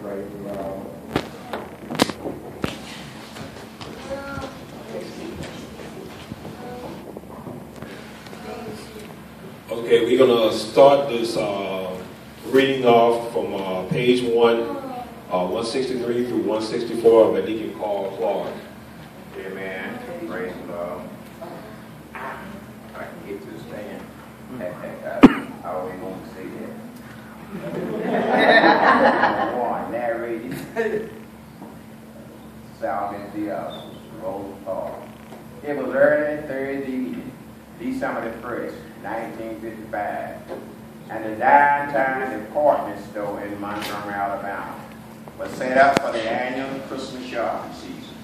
Praise the Lord. Okay, we're going to start this reading off from page 163 through 164 of Deacon Carl Clark. Amen. Praise the Lord. I can get to the stand. I always want to say that. One, narrated. Salvin Diaz, Rosa Park. It was early Thursday evening, December the 1st, 1955, and the downtown department store in Montgomery, Alabama, was set up for the annual Christmas shopping season.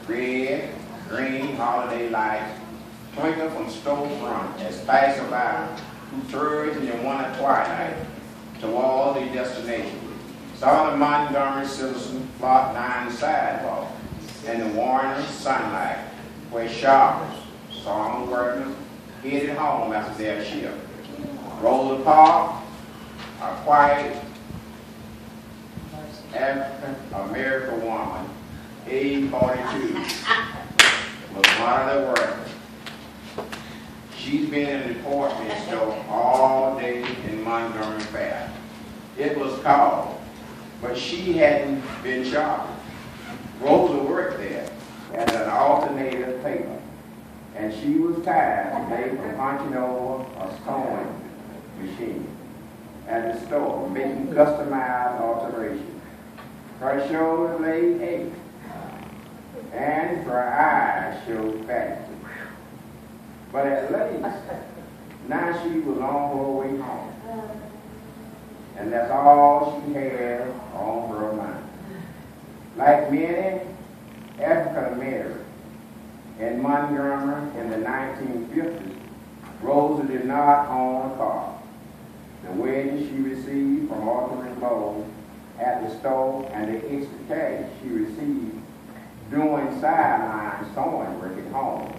Red, green holiday lights twinkle from storefront as passerby who surge in the winter twilight toward their destination. Saw the Montgomery citizens flock down the sidewalk in the warm sunlight where shoppers, song workers, headed home after their shift. Rosa Park, a quiet African-American woman, age 42, was one of the workers. She's been in the department store all day in Montgomery Fair. It was cold, but she hadn't been shopping. Rosa worked there as an alternative paper, and she was tired today from punching over a sewing machine at the store, making customized alterations. Her shoulders lay ache, and her eyes showed fatigue. But at least, now she was on her way home. And that's all she had on her mind. Like many African Americans in Montgomery in the 1950s, Rosa did not own a car. The wages she received from altering clothes at the store and the extra cash she received doing sideline sewing work at home,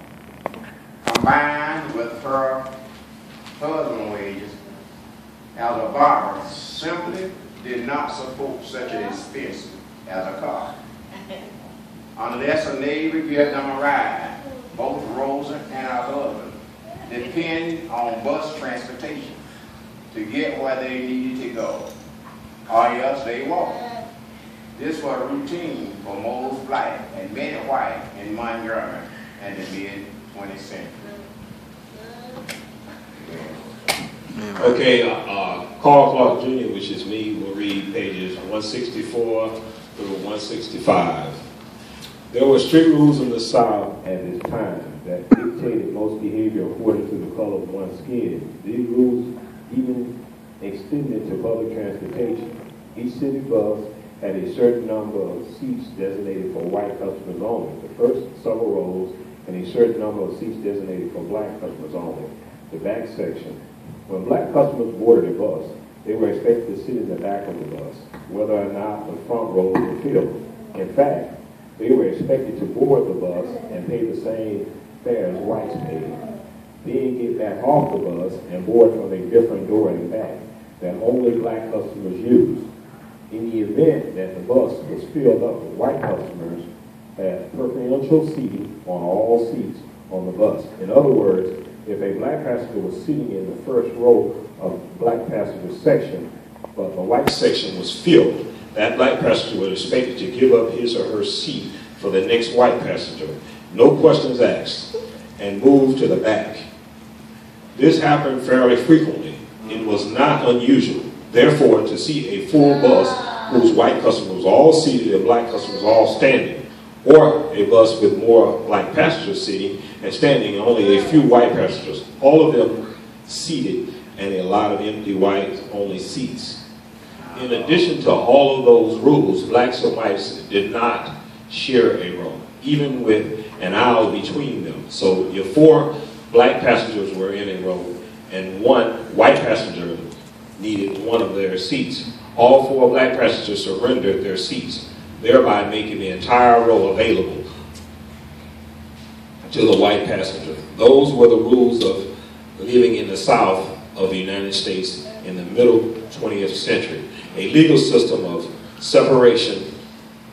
combined with her husband's wages as a barber, simply did not support such an expense as a car. Unless a neighbor gave them a ride, both Rosa and her husband depend on bus transportation to get where they needed to go, or else they walked. This was routine for most black and many white in Montgomery in the mid-20th century. Okay, Carl Clark Jr., which is me, will read pages 164 through 165. There were strict rules in the South at this time that dictated most behavior according to the color of one's skin. These rules even extended to public transportation. Each city bus had a certain number of seats designated for white customers only, the first several rows, and a certain number of seats designated for black customers only, the back section. When black customers boarded a bus, they were expected to sit in the back of the bus, whether or not the front rows were filled. In fact, they were expected to board the bus and pay the same fare as whites paid. Then get back off the bus and board from a different door in the back that only black customers used. In the event that the bus was filled up with white customers, had preferential seating on all seats on the bus. In other words, if a black passenger was sitting in the first row of black passenger section, but the white section was filled, that black passenger was expected to give up his or her seat for the next white passenger, no questions asked, and move to the back. This happened fairly frequently. It was not unusual, therefore, to see a full bus whose white customers was all seated and black customers all standing, or a bus with more black passengers sitting and standing and only a few white passengers, all of them seated and a lot of empty white-only seats. In addition to all of those rules, blacks and whites did not share a row, even with an aisle between them. So your 4 black passengers were in a row, and 1 white passenger needed one of their seats. All 4 black passengers surrendered their seats, thereby making the entire row available to the white passenger. Those were the rules of living in the South of the United States in the middle 20th century. A legal system of separation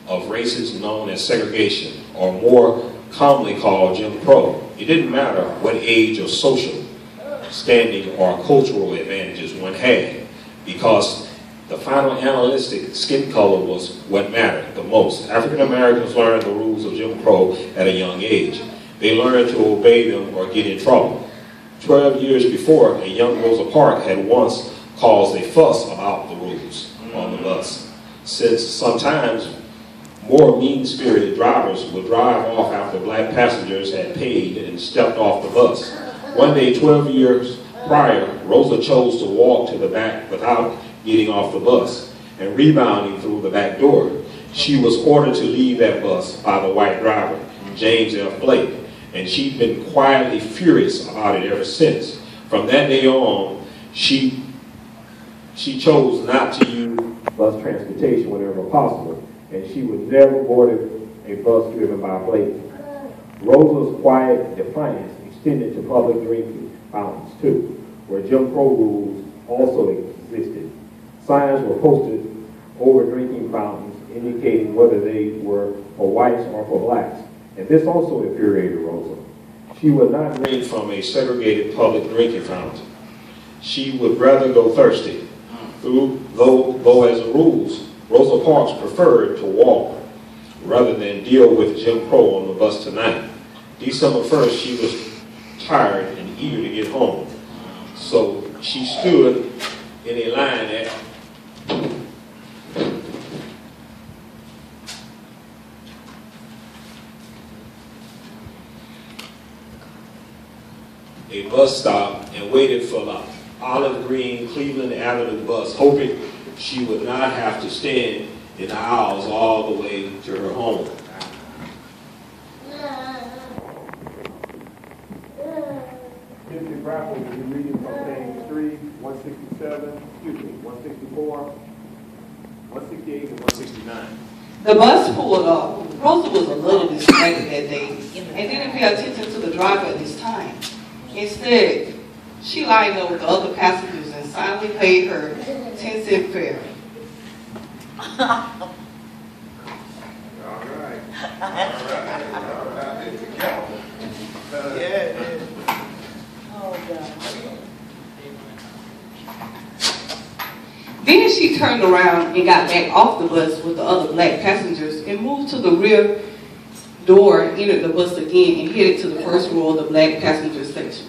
of races known as segregation, or more commonly called Jim Crow. It didn't matter what age or social standing or cultural advantages one had, because the final analytic skin color was what mattered the most. African Americans learned the rules of Jim Crow at a young age. They learned to obey them or get in trouble. 12 years before, a young Rosa Parks had once caused a fuss about the rules on the bus, since sometimes more mean-spirited drivers would drive off after black passengers had paid and stepped off the bus. One day, 12 years prior, Rosa chose to walk to the back without getting off the bus and rebounding through the back door. She was ordered to leave that bus by the white driver, James F. Blake, and she'd been quietly furious about it ever since. From that day on, she chose not to use bus transportation whenever possible, and she would never board a bus driven by Blake. Rosa's quiet defiance extended to public drinking fountains too, where Jim Crow rules also existed. Signs were posted over drinking fountains indicating whether they were for whites or for blacks, and this also infuriated Rosa. She would not drink from a segregated public drinking fountain. She would rather go thirsty. Though as a rule, Rosa Parks preferred to walk rather than deal with Jim Crow on the bus tonight. December 1st, she was tired and eager to get home. So she stood in a line at a bus stop and waited for the olive green Cleveland Avenue bus, hoping she would not have to stand in the aisles all the way to her home. Timothy Bradford will be reading from page 3, 164, 168, and 169. The bus pulled off. Rosa was a little distracted that day and didn't pay attention to the driver at this time. Instead, she lined up with the other passengers and silently paid her 10-cent fare. All right. Yeah. Oh, God. Then she turned around and got back off the bus with the other black passengers and moved to the rear door, entered the bus again, and headed to the first row of the black passenger section.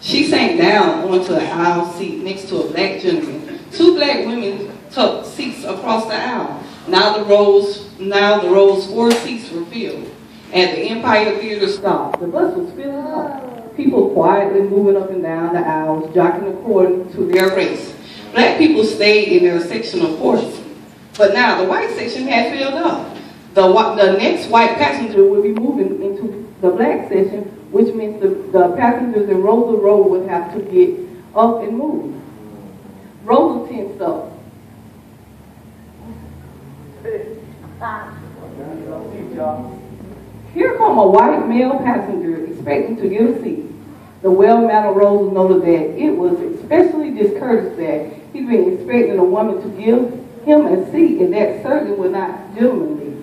She sank down onto an aisle seat next to a black gentleman. Two black women took seats across the aisle. Now the rows 4 seats were filled. At the Empire Theater stop, the bus was filling up. People quietly moving up and down the aisles, jockeying according to their race. Black people stayed in their section, of course, but now the white section had filled up. The next white passenger would be moving into the black section, which means the passengers in Rosa Row would have to get up and move. Rosa tensed up. Here come a white male passenger expecting to get a seat. The well-mannered Rosa noted that it was especially discourteous that he'd been expecting a woman to give him a seat, and that certainly was not gentlemanly.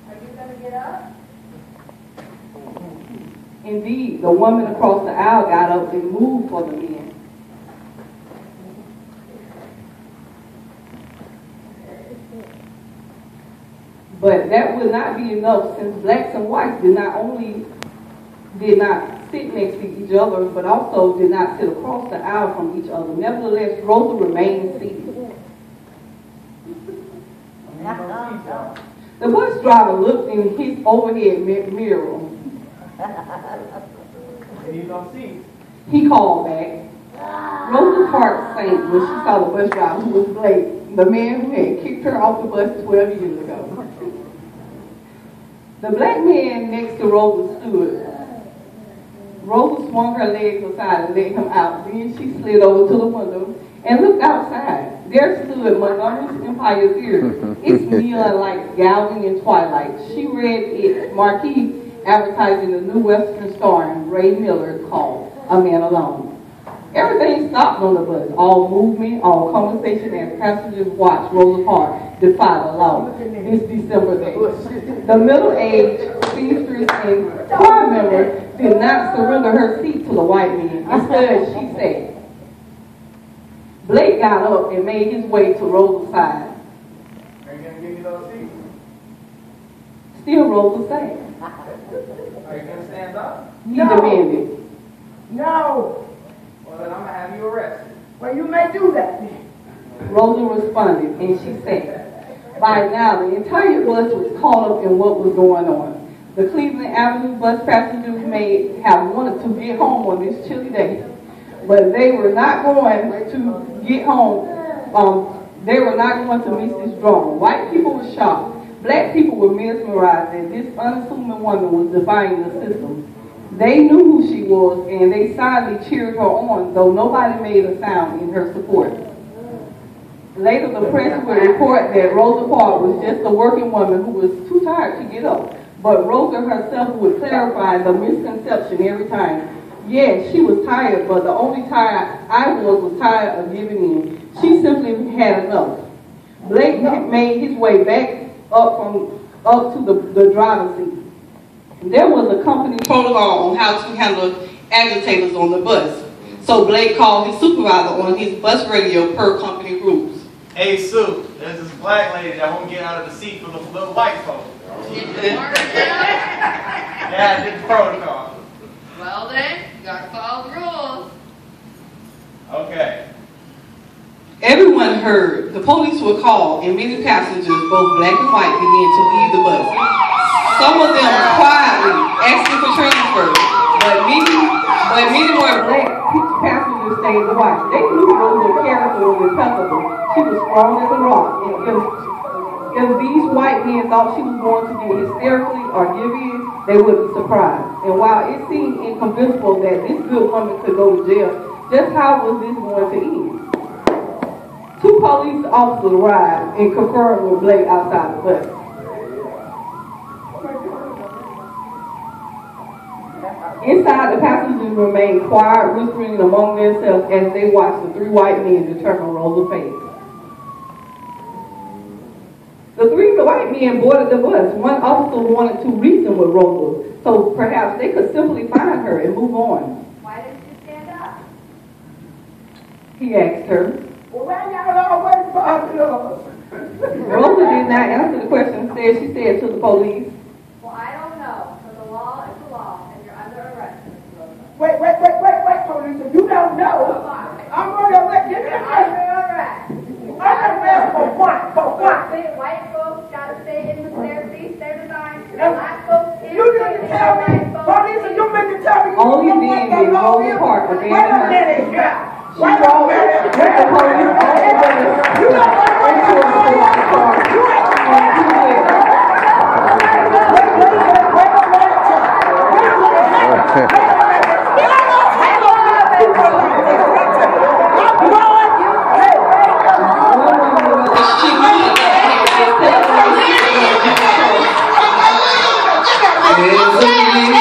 Are you going to get up? Indeed, the woman across the aisle got up and moved for the men. But that would not be enough, since blacks and whites did not sit next to each other, but also did not sit across the aisle from each other. Nevertheless, Rosa remained seated. The bus driver looked in his overhead mirror. He called back. Rosa's heart sank when she saw the bus driver, who was Blake, the man who had kicked her off the bus 12 years ago. The black man next to Rosa stood. Rosa swung her legs aside and let him out. Then she slid over to the window and looked outside. There stood Montgomery's Empire Theater. Its neon lights galving in twilight. She read its marquee advertising the new Western starring Ray Miller called A Man Alone. Everything stopped on the bus. All movement, all conversation, as passengers watched Rosa Parks defy the law this December day. The middle-aged seamstress and choir member did not surrender her seat to the white man. Instead, she said, Blake got up and made his way to Rosa's side. Are you going to give me those seats? Still Rosa sat. Are you going to stand up? He demanded. No. Well, then I'm going to have you arrested. Well, you may do that. Rosa responded, and she said, by now, the entire bus was caught up in what was going on. The Cleveland Avenue bus passengers may have wanted to get home on this chilly day, but they were not going to get home. They were not going to miss this drama. White people were shocked. Black people were mesmerized that this unassuming woman was defying the system. They knew who she was, and they silently cheered her on, though nobody made a sound in her support. Later, the press would report that Rosa Parks was just a working woman who was too tired to get up. But Rosa herself would clarify the misconception every time. Yes, she was tired, but the only tired I was tired of giving in. She simply had enough. Blake made his way back up to the driver's seat. There was a company protocol on how to handle agitators on the bus. So Blake called his supervisor on his bus radio per company rules. Hey Sue, there's this black lady that won't get out of the seat for the little white folk. Yeah, I did the protocol. Well then, you gotta follow the rules. Okay. Everyone heard. The police were called, and many passengers, both black and white, began to leave the bus. Some of them quietly asking for transfers, but many more black passengers stayed to watch. They knew Rosa's character was impeccable. She was strong as a rock, and if these white men thought she was going to get hysterically or give in, they would be surprised. And while it seemed inconceivable that this good woman could go to jail, just how was this going to end? Two police officers arrived and confirmed with Blake outside the bus. Inside, the passengers remained quiet, whispering among themselves as they watched the three white men determine Rosa's fate. The three white men boarded the bus. One officer wanted to reason with Rosa, so perhaps they could simply find her and move on. Why didn't you stand up? He asked her. Well, why y'all always bother us? Rosa did not answer the question. Instead, she said to the police, Well, I don't know, but the law is the law, and you're under arrest, Mr. Rosa. Wait, police. If you don't know, I'm going to let you You're get under arrest. I'm arrested for what? For what? White folks gotta stay in their seats, they're designed. Black folks can't You didn't tell me. Police, you meant to tell me. all he did is Rosa Parks abandoned her. She walked with the police all the way into a squad car and two There's a